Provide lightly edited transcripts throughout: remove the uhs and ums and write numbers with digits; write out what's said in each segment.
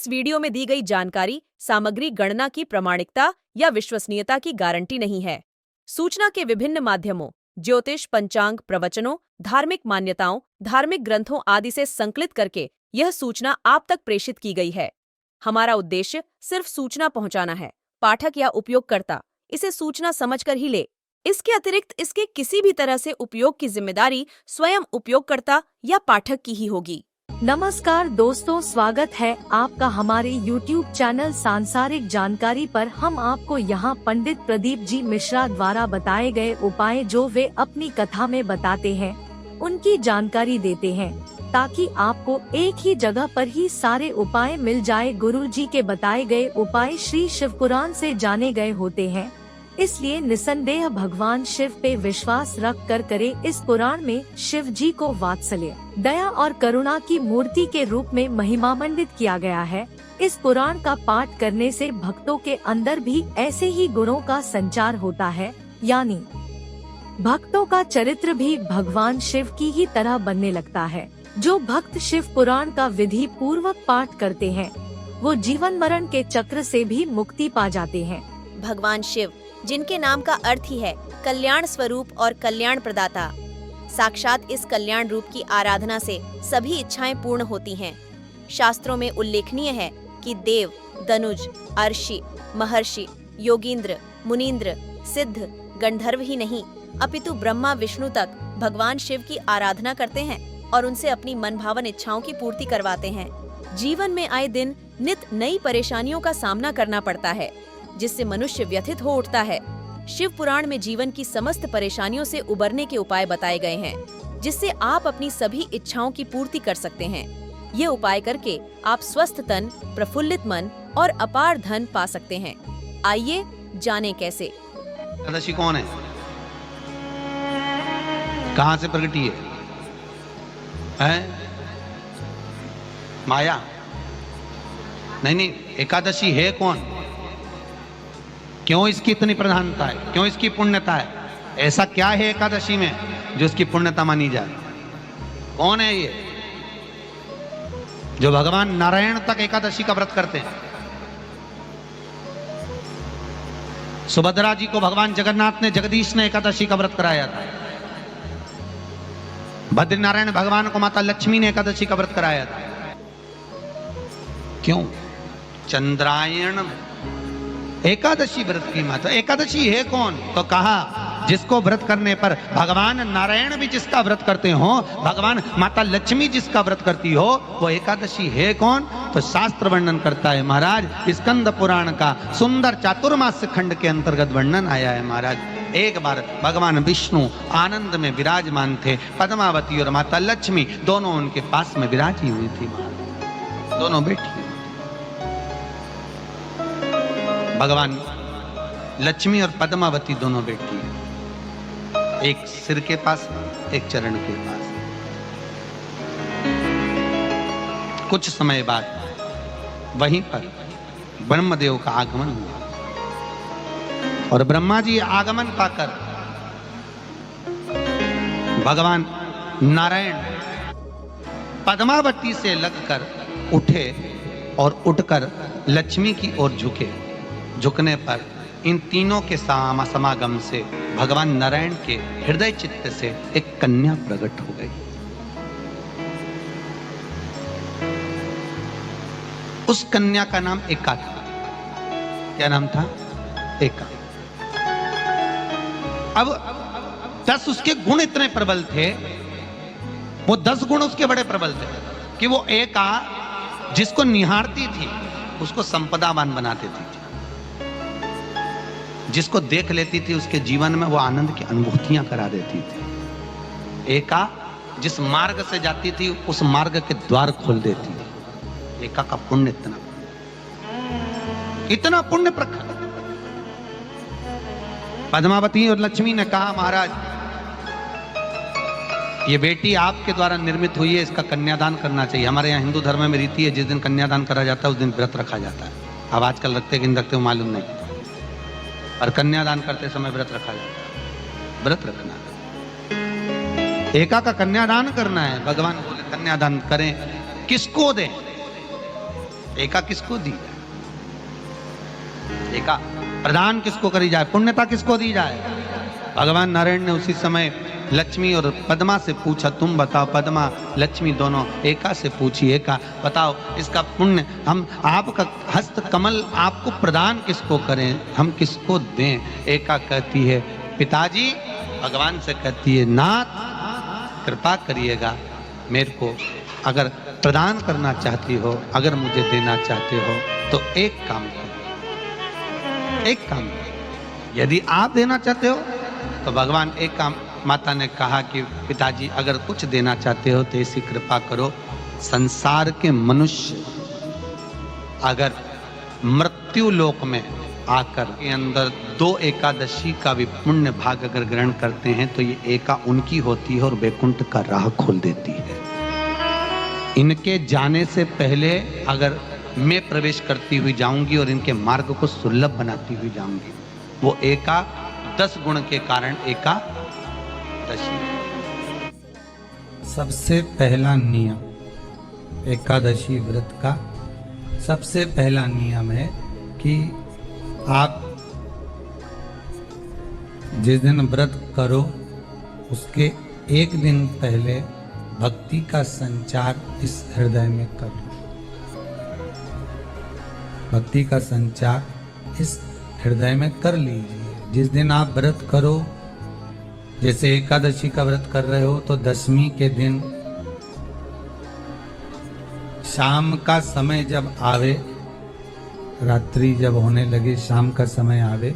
इस वीडियो में दी गई जानकारी सामग्री गणना की प्रामाणिकता या विश्वसनीयता की गारंटी नहीं है। सूचना के विभिन्न माध्यमों, ज्योतिष, पंचांग, प्रवचनों, धार्मिक मान्यताओं, धार्मिक ग्रंथों आदि से संकलित करके यह सूचना आप तक प्रेषित की गई है। हमारा उद्देश्य सिर्फ सूचना पहुंचाना है। पाठक या उपयोगकर्ता इसे सूचना समझकर ही ले। इसके अतिरिक्त इसके किसी भी तरह से उपयोग की जिम्मेदारी स्वयं उपयोगकर्ता या पाठक की ही होगी। नमस्कार दोस्तों, स्वागत है आपका हमारे YouTube चैनल सांसारिक जानकारी पर। हम आपको यहाँ पंडित प्रदीप जी मिश्रा द्वारा बताए गए उपाय जो वे अपनी कथा में बताते हैं, उनकी जानकारी देते हैं ताकि आपको एक ही जगह पर ही सारे उपाय मिल जाए। गुरु जी के बताए गए उपाय श्री शिव पुराण से जाने गए होते हैं, इसलिए निसंदेह भगवान शिव पे विश्वास रख कर करे। इस पुराण में शिव जी को वात्सल्य, दया और करुणा की मूर्ति के रूप में महिमामंडित किया गया है। इस पुराण का पाठ करने से भक्तों के अंदर भी ऐसे ही गुणों का संचार होता है, यानी भक्तों का चरित्र भी भगवान शिव की ही तरह बनने लगता है। जो भक्त शिव पुराण का विधि पूर्वक पाठ करते हैं, वो जीवन मरण के चक्र से भी मुक्ति पा जाते हैं। भगवान शिव, जिनके नाम का अर्थ ही है कल्याण स्वरूप और कल्याण प्रदाता, साक्षात इस कल्याण रूप की आराधना से सभी इच्छाएं पूर्ण होती हैं। शास्त्रों में उल्लेखनीय है कि देव, दनुज, अर्षि, महर्षि, योगींद्र, मुनींद्र, सिद्ध, गंधर्व ही नहीं अपितु ब्रह्मा विष्णु तक भगवान शिव की आराधना करते हैं और उनसे अपनी मनभावन इच्छाओं की पूर्ति करवाते हैं। जीवन में आए दिन नित नई परेशानियों का सामना करना पड़ता है, जिससे मनुष्य व्यथित हो उठता है। शिव पुराण में जीवन की समस्त परेशानियों से उबरने के उपाय बताए गए हैं, जिससे आप अपनी सभी इच्छाओं की पूर्ति कर सकते हैं। ये उपाय करके आप स्वस्थ तन, प्रफुल्लित मन और अपार धन पा सकते हैं। आइए जानें कैसे। एकादशी कौन है, कहाँ से प्रकटी है? माया? नहीं, एकादशी है कौन? क्यों इसकी इतनी प्रधानता है? क्यों इसकी पुण्यता है? ऐसा क्या है एकादशी में जो इसकी पुण्यता मानी जाए? कौन है ये जो भगवान नारायण तक एकादशी का व्रत करते हैं? सुभद्रा जी को भगवान जगन्नाथ ने, जगदीश ने एकादशी का व्रत कराया था। बद्रीनारायण भगवान को माता लक्ष्मी ने एकादशी का व्रत कराया था। क्यों? चंद्रायण एकादशी व्रत की माता। एकादशी है कौन? तो कहा जिसको व्रत करने पर भगवान नारायण भी जिसका व्रत करते हो, भगवान माता लक्ष्मी जिसका व्रत करती हो, वो एकादशी है कौन? तो शास्त्र वर्णन करता है महाराज। स्कंद पुराण का सुंदर चातुर्मास्य खंड के अंतर्गत वर्णन आया है महाराज। एक बार भगवान विष्णु आनंद में विराजमान थे। पद्मावती और माता लक्ष्मी दोनों उनके पास में विराजी हुई थी। दोनों बैठी, भगवान लक्ष्मी और पद्मावती दोनों बैठी है, एक सिर के पास, एक चरण के पास। कुछ समय बाद वहीं पर ब्रह्मदेव का आगमन हुआ और ब्रह्मा जी आगमन पाकर भगवान नारायण पद्मावती से लगकर उठे और उठकर लक्ष्मी की ओर झुके। झुकने पर इन तीनों के समागम से भगवान नारायण के हृदय चित्त से एक कन्या प्रकट हो गई। उस कन्या का नाम एका था। क्या नाम था? एका। अब 10 उसके गुण इतने प्रबल थे, वो 10 गुण उसके बड़े प्रबल थे कि वो एका जिसको निहारती थी उसको संपदावान बना देती थी। जिसको देख लेती थी उसके जीवन में वो आनंद की अनुभूतियां करा देती थी। एका जिस मार्ग से जाती थी उस मार्ग के द्वार खोल देती थी। एका का पुण्य इतना पुण्य प्रखर। पद्मावती और लक्ष्मी ने कहा महाराज, ये बेटी आपके द्वारा निर्मित हुई है, इसका कन्यादान करना चाहिए। हमारे यहाँ हिंदू धर्म में रीति है, जिस दिन कन्यादान करा जाता है उस दिन व्रत रखा जाता है। अब आजकल रखते कि नहीं रखते हो मालूम नहीं, और कन्यादान करते समय व्रत रखा जाता है। व्रत रखना, एका का कन्यादान करना है। भगवान बोले कन्यादान करें, किसको दें? एका किसको दी जाए? एका प्रदान किसको करी जाए? पुण्यता किसको दी जाए? भगवान नारायण ने उसी समय लक्ष्मी और पद्मा से पूछा, तुम बताओ पद्मा लक्ष्मी दोनों एका से पूछी, एका बताओ इसका पुण्य हम आपका हस्त कमल आपको प्रदान किसको करें, हम किसको दें? एका कहती है पिताजी, भगवान से कहती है नाथ कृपा करिएगा मेरे को, अगर प्रदान करना चाहती हो, अगर मुझे देना चाहते हो तो एक काम करो, एक काम करो। यदि आप देना चाहते हो तो भगवान एक काम, माता ने कहा कि पिताजी अगर कुछ देना चाहते हो तो ऐसी कृपा करो, संसार के मनुष्य अगर मृत्यु लोक में आकर के अंदर 2 एकादशी का भी पुण्य भाग अगर ग्रहण करते हैं तो ये एका उनकी होती है और वैकुंठ का राह खोल देती है। इनके जाने से पहले अगर मैं प्रवेश करती हुई जाऊंगी और इनके मार्ग को सुलभ बनाती हुई जाऊंगी, वो एका 10 गुण के कारण एकादशी। सबसे पहला नियम एकादशी व्रत का सबसे पहला नियम है कि आप जिस दिन व्रत करो उसके एक दिन पहले भक्ति का संचार इस हृदय में करो। भक्ति का संचार इस हृदय में कर लीजिए। जिस दिन आप व्रत करो, जैसे एकादशी का व्रत कर रहे हो तो दशमी के दिन शाम का समय जब आवे, रात्रि जब होने लगे, शाम का समय आवे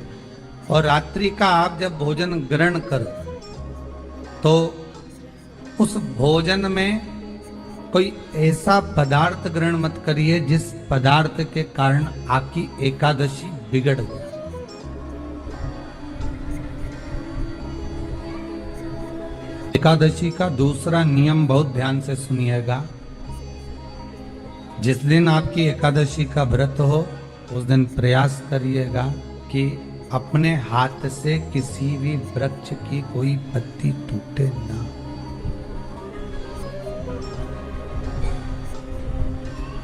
और रात्रि का आप जब भोजन ग्रहण करो तो उस भोजन में कोई ऐसा पदार्थ ग्रहण मत करिए जिस पदार्थ के कारण आपकी एकादशी बिगड़ जाए। एकादशी का दूसरा नियम बहुत ध्यान से सुनिएगा। जिस दिन आपकी एकादशी का व्रत हो उस दिन प्रयास करिएगा कि अपने हाथ से किसी भी वृक्ष की कोई पत्ती टूटे ना।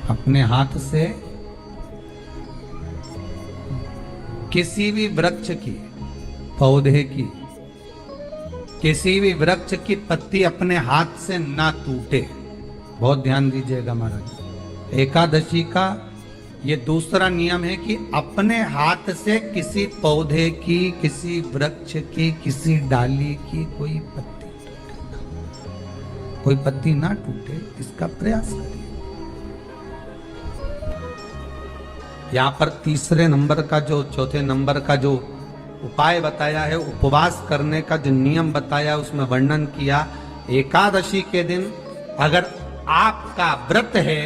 अपने हाथ से किसी भी वृक्ष की, पौधे की, किसी भी वृक्ष की पत्ती अपने हाथ से ना टूटे। बहुत ध्यान दीजिएगा महाराज। एकादशी का ये दूसरा नियम है कि अपने हाथ से किसी पौधे की, किसी वृक्ष की, किसी डाली की कोई पत्ती टूटे ना, कोई पत्ती ना टूटे, इसका प्रयास करिए। यहाँ पर तीसरे नंबर का जो, चौथे नंबर का जो उपाय बताया है, उपवास करने का जो नियम बताया, उसमें वर्णन किया एकादशी के दिन अगर आपका व्रत है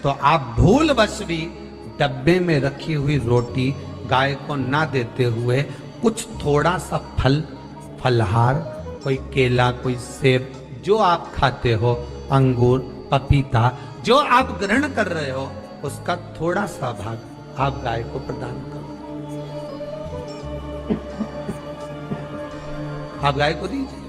तो आप भूलवश भी डब्बे में रखी हुई रोटी गाय को ना देते हुए कुछ थोड़ा सा फल, फलहार, कोई केला, कोई सेब, जो आप खाते हो, अंगूर, पपीता, जो आप ग्रहण कर रहे हो उसका थोड़ा सा भाग आप गाय को प्रदान करो। आप गाय को दीजिए।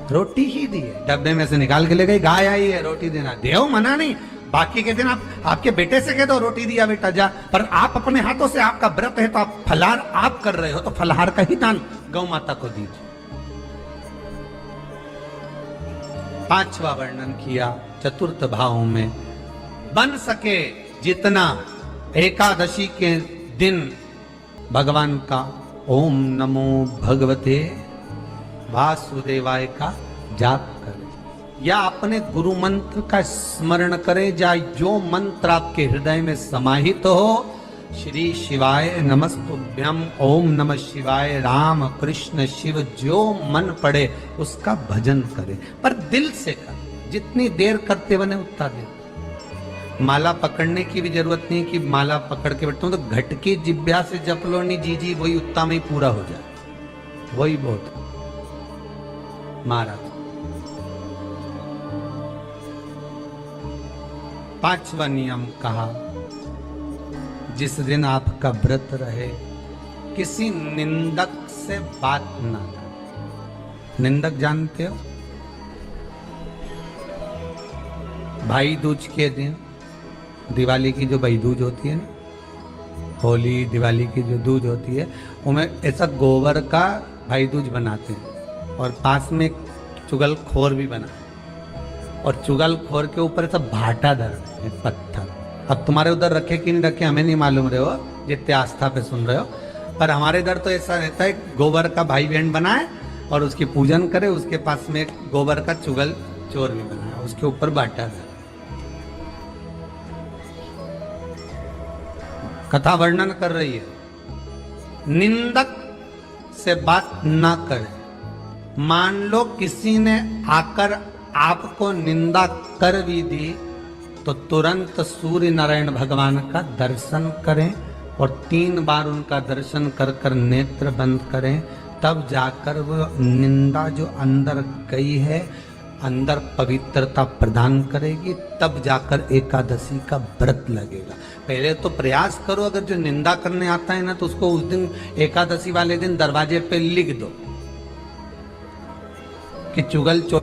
रोटी ही दी है, डब्बे में से निकाल के ले गई, गाय आई है, रोटी देना, देव मना नहीं। बाकी के दिन आप आपके बेटे से कह दो रोटी दिया बेटा जा, पर आप अपने हाथों से, आपका व्रत है तो आप फलाहार आप कर रहे हो तो फलाहार का ही दान गौ माता को दीजिए। पांचवा वर्णन किया चतुर्थ भाव में, बन सके जितना एकादशी के दिन भगवान का ओम नमो भगवते वासुदेवाय का जाप करें या अपने गुरु मंत्र का स्मरण करें, या जो मंत्र आपके हृदय में समाहित हो, श्री शिवाय नमस्तुभ्यम, ओम नमः शिवाय, राम कृष्ण शिव, जो मन पड़े उसका भजन करें, पर दिल से करें। जितनी देर करते बने उतना देर। माला पकड़ने की भी जरूरत नहीं कि माला पकड़ के बैठता हूं तो घटकी जिब्या से जप लो, नहीं जी वही उतना में ही पूरा हो जाए, वही बहुत महाराज। पांचवा नियम कहा, जिस दिन आपका व्रत रहे किसी निंदक से बात ना करें। निंदक जानते हो? भाई दूज के दिन, दिवाली की जो भाई दूज होती है ना, होली दिवाली की जो दूज होती है, उनमें ऐसा गोबर का भाई दूज बनाते हैं और पास में एक चुगलखोर भी बना, और चुगलखोर के ऊपर ऐसा भाटा धर है पत्थर। अब तुम्हारे उधर रखे कि नहीं रखे हमें नहीं मालूम रहे हो, जितने आस्था पे सुन रहे हो, पर हमारे इधर तो ऐसा रहता है, गोबर का भाई बहन बनाए और उसकी पूजन करे, उसके पास में एक गोबर का चुगल चोर भी बनाया, उसके ऊपर बाटा है। कथा वर्णन कर रही है, निंदक से बात ना करें। मान लो किसी ने आकर आपको निंदा कर भी दी तो तुरंत सूर्य नारायण भगवान का दर्शन करें और 3 बार उनका दर्शन कर कर नेत्र बंद करें, तब जाकर वो निंदा जो अंदर गई है अंदर पवित्रता प्रदान करेगी, तब जाकर एकादशी का व्रत लगेगा। पहले तो प्रयास करो, अगर जो निंदा करने आता है ना तो उसको उस दिन एकादशी वाले दिन दरवाजे पे लिख दो कि चुगल चोर।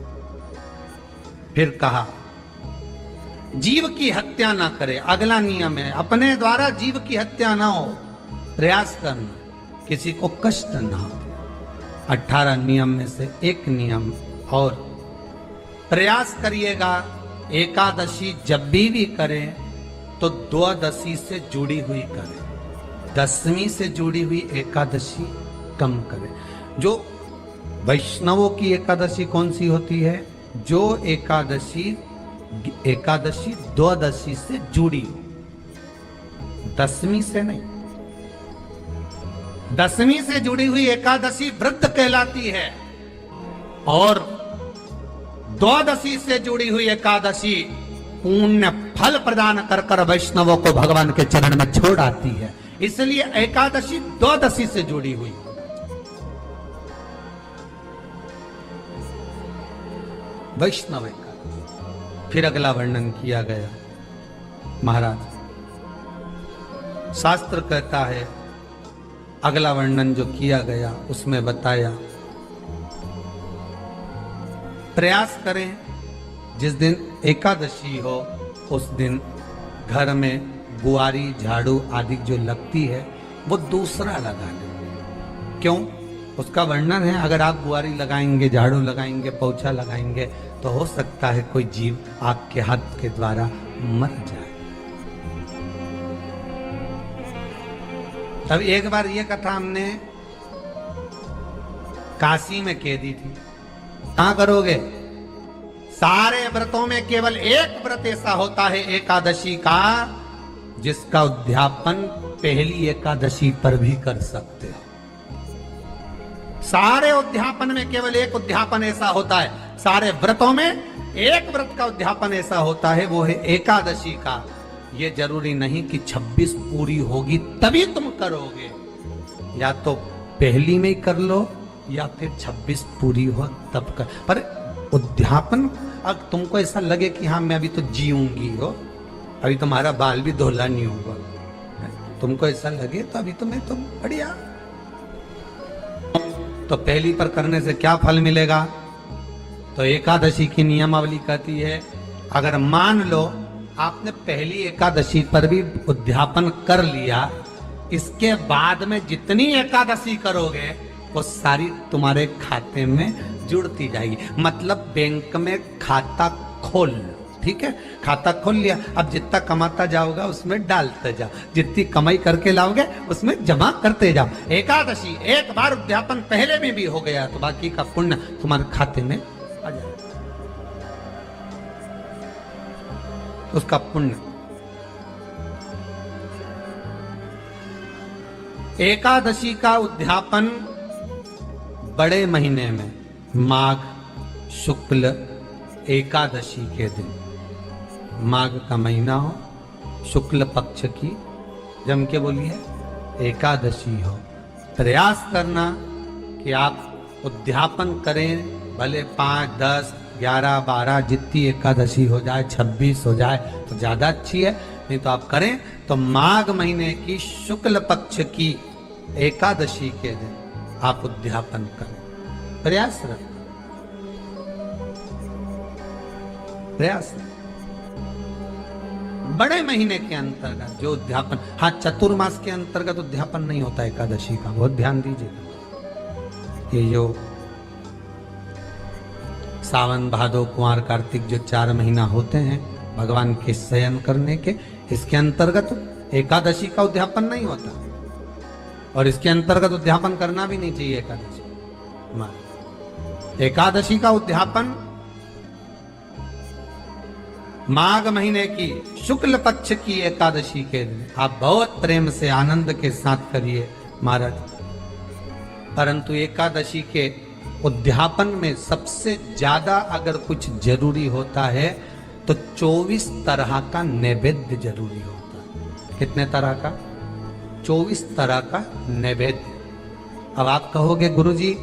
फिर कहा जीव की हत्या ना करे, अगला नियम है अपने द्वारा जीव की हत्या ना हो, प्रयास करना किसी को कष्ट ना हो। 18 नियम में से एक नियम और, प्रयास करिएगा एकादशी जब भी करें तो द्वादशी से जुड़ी हुई करें, 10वीं से जुड़ी हुई एकादशी कम करें। जो वैष्णवों की एकादशी कौन सी होती है? जो एकादशी द्वादशी से जुड़ी हो, 10वीं से नहीं। 10वीं से जुड़ी हुई एकादशी व्रत कहलाती है और द्वादशी से जुड़ी हुई एकादशी पुण्य फल प्रदान कर कर वैष्णवों को भगवान के चरण में छोड़ आती है। इसलिए एकादशी द्वादशी से जुड़ी हुई। वैष्णव एकादशी। फिर अगला वर्णन किया गया, महाराज शास्त्र कहता है, अगला वर्णन जो किया गया उसमें बताया, प्रयास करें जिस दिन एकादशी हो उस दिन घर में बुआरी झाड़ू आदि जो लगती है वो दूसरा लगा लें। क्यों? उसका वर्णन है, अगर आप बुआरी लगाएंगे, झाड़ू लगाएंगे, पोछा लगाएंगे तो हो सकता है कोई जीव आपके हाथ के द्वारा मर जाए। तब एक बार ये कथा हमने काशी में कह दी थी। कहां करोगे? सारे व्रतों में केवल एक व्रत ऐसा होता है एकादशी का, जिसका उद्यापन पहली एकादशी पर भी कर सकते हो। सारे उद्यापन में केवल एक उद्यापन ऐसा होता है, सारे व्रतों में एक व्रत का उद्यापन ऐसा होता है, वो है एकादशी का। ये जरूरी नहीं कि 26 पूरी होगी तभी तुम करोगे, या तो पहली में ही कर लो या फिर 26 पूरी हो तब कर। पर उद्यापन, अब तुमको ऐसा लगे कि हाँ मैं अभी तो जीऊंगी हो, अभी तुम्हारा बाल भी धोला नहीं होगा, तुमको ऐसा लगे तो अभी तो मैं तो बढ़िया, तो पहली पर करने से क्या फल मिलेगा? तो एकादशी की नियमावली कहती है, अगर मान लो आपने पहली एकादशी पर भी उद्यापन कर लिया, इसके बाद में जितनी एकादशी करोगे वो सारी तुम्हारे खाते में जुड़ती जाएगी। मतलब बैंक में खाता खोल लो, ठीक है? खाता खोल लिया, अब जितना कमाता जाओगा उसमें डालते जाओ, जितनी कमाई करके लाओगे उसमें जमा करते जाओ। एकादशी एक बार उद्यापन पहले में भी हो गया तो बाकी का पुण्य तुम्हारे खाते में आ जाएगा, उसका पुण्य। एकादशी का उद्यापन बड़े महीने में माघ शुक्ल एकादशी के दिन, माघ का महीना हो, शुक्ल पक्ष की जम के बोलिए एकादशी हो, प्रयास करना कि आप उद्यापन करें, भले 5, 10, 11, 12 जितनी एकादशी हो जाए, 26 हो जाए तो ज्यादा अच्छी है, नहीं तो आप करें तो माघ महीने की शुक्ल पक्ष की एकादशी के दिन आप उद्यापन करें। प्रयास रखें, प्रयास। बड़े महीने के अंतर्गत जो उद्यापन, हाँ चतुर्मास के अंतर्गत उद्यापन नहीं होता एकादशी का, बहुत ध्यान दीजिए। ये जो सावन भादो कुंवर कार्तिक जो 4 महीना होते हैं भगवान के शयन करने के, इसके अंतर्गत एकादशी का उद्यापन नहीं होता, और इसके अंतर्गत उद्यापन करना भी नहीं चाहिए एकादशी। एकादशी का उद्यापन माघ महीने की शुक्ल पक्ष की एकादशी के दिन आप बहुत प्रेम से आनंद के साथ करिए महाराज। परंतु एकादशी के उद्यापन में सबसे ज्यादा अगर कुछ जरूरी होता है तो 24 तरह का नैवेद्य जरूरी होता है। कितने तरह का? 24 तरह का नैवेद्य। अब आप कहोगे गुरुजी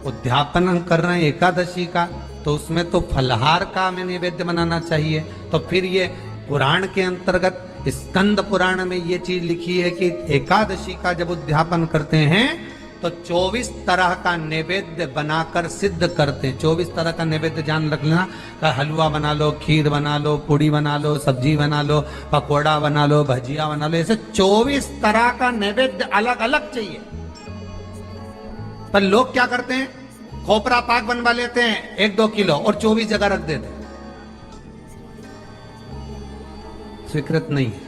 उद्यापन हम कर रहे हैं एकादशी का, तो उसमें तो फलहार का हमें नैवेद्य बनाना चाहिए। तो फिर ये पुराण के अंतर्गत स्कंद पुराण में ये चीज लिखी है कि एकादशी का जब उद्यापन करते हैं तो 24 तरह का नैवेद्य बनाकर सिद्ध करते हैं। 24 तरह का नैवेद्य जान रख लेना, हलवा बना लो, खीर बना लो, पूड़ी बना लो, सब्जी बना लो, पकौड़ा बना लो, भजिया बना लो, ऐसे 24 तरह का नैवेद्य अलग अलग चाहिए। पर लोग क्या करते हैं, खोपरा पाक बनवा लेते हैं 1-2 किलो और 24 जगह रख देते हैं। स्वीकृत नहीं है।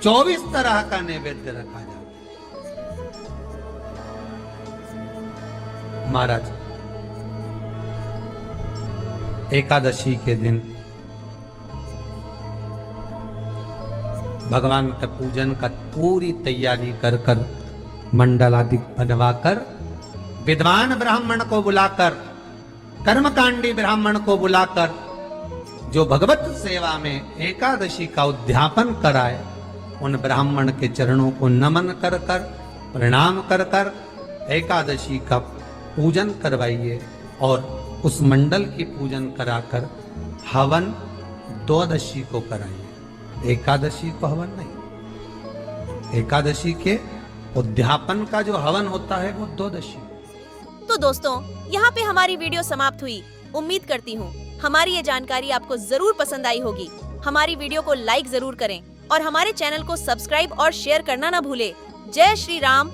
24 तरह का नैवेद्य रखा जाता है। महाराज एकादशी के दिन भगवान का पूजन का पूरी तैयारी कर कर मंडल आदि बनवाकर विद्वान ब्राह्मण को बुलाकर, कर्मकांडी ब्राह्मण को बुलाकर जो भगवत सेवा में एकादशी का उद्यापन कराए, उन ब्राह्मण के चरणों को नमन कर कर, प्रणाम कर कर एकादशी का पूजन करवाइए और उस मंडल की पूजन कराकर हवन द्वादशी को कराइए। एकादशी को हवन नहीं, एकादशी के उद्यापन का जो हवन होता है वो द्वादशी। तो दोस्तों यहाँ पे हमारी वीडियो समाप्त हुई। उम्मीद करती हूँ हमारी ये जानकारी आपको जरूर पसंद आई होगी। हमारी वीडियो को लाइक जरूर करें और हमारे चैनल को सब्सक्राइब और शेयर करना ना भूले। जय श्री राम,